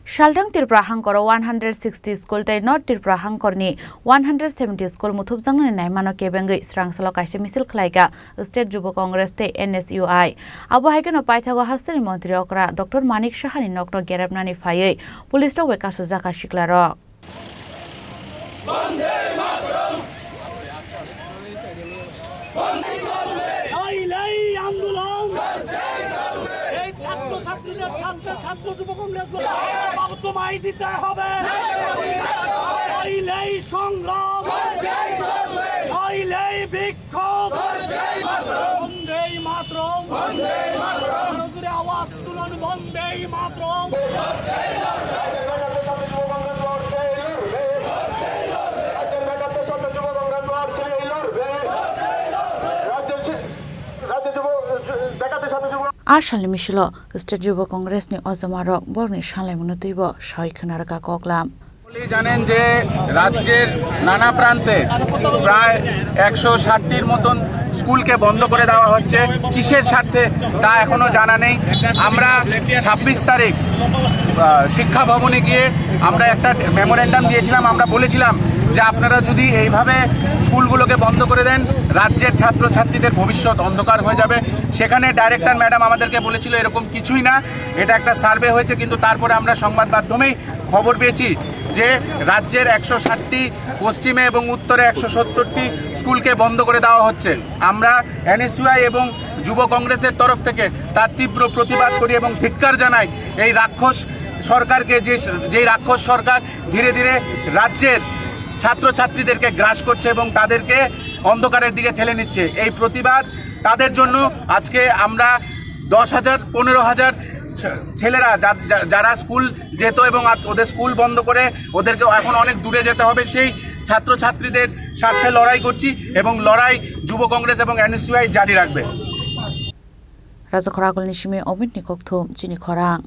Shaldang Tripura Hangkor 160 school tai North Tripura Hangkor ni 170 school muthub jangna nai mano kebengai srangsalo kaise misil khlaiga State Jubo Congress te NSUI abo haikeno paithago hastani mantri okra Dr. Manik Shahani nokno gerabnani phaiei police to weka sujaka shiklaro ছাত্র যুব কংগ্রেস তোমায় দিতে হবে নইলেই সংগ্রাম নইলেই বিক্ষোভ বন্দেই মাতরম জোরে আওয়াজ তুলুন বন্দেই মাতরম Ashal Mishlo, State Jubo Congress ni Ozamarok, Borni Shalai Munutuibo, Shai Kanaraka Koklam. জানেন যে রাজ্যের নানা প্রান্তে প্রায় 160টির মতন স্কুলকে বন্ধ করে দেওয়া হচ্ছে কিসের স্বার্থে তা এখনো জানা নেই আমরা 26 তারিখ শিক্ষা ভবনে গিয়ে আমরা একটা মেমোরেন্ডাম দিয়েছিলাম আমরা বলেছিলাম যে আপনারা যদি এইভাবে স্কুলগুলোকে বন্ধ করে দেন রাজ্যের ছাত্রছাত্রীদের ভবিষ্যৎ অন্ধকার হয়ে যাবে সেখানে ডাইরেক্টর ম্যাডাম আমাদেরকে বলেছিল এরকম কিছুই না এটা একটা সার্ভে হয়েছে কিন্তু তারপরে আমরা সংবাদ মাধ্যমেই খবর পেয়েছি যে রাজ্যের 160টি পশ্চিমে এবং উত্তরে 170টি স্কুলকে বন্ধ করে দেওয়া হচ্ছে আমরা এনএসইউআই এবং যুব কংগ্রেসের তরফ থেকে তার তীব্র প্রতিবাদ করি এবং ধিক্কার জানাই এই রাক্ষস সরকারকে যে রাক্ষস সরকার ধীরে ধীরে রাজ্যের ছাত্রছাত্রীদেরকে গ্রাস করছে এবং তাদেরকে অন্ধকারের দিকে ঠেলে নিচ্ছে এই প্রতিবাদ তাদের জন্য আজকে আমরা 10,000 15,000 ছেলেরা যারা স্কুল যেত এবং ওদের স্কুল বন্ধ করে ওদেরকে এখন অনেক দূরে যেতে হবে সেই ছাত্রছাত্রীদের স্বার্থে লড়াই করছি এবং লড়াই যুব কংগ্রেস এবং এনএসইউআই জারি রাখবে রাজা খরাগল নিশিমে অমিত নিকোক থুম চিনি খরাং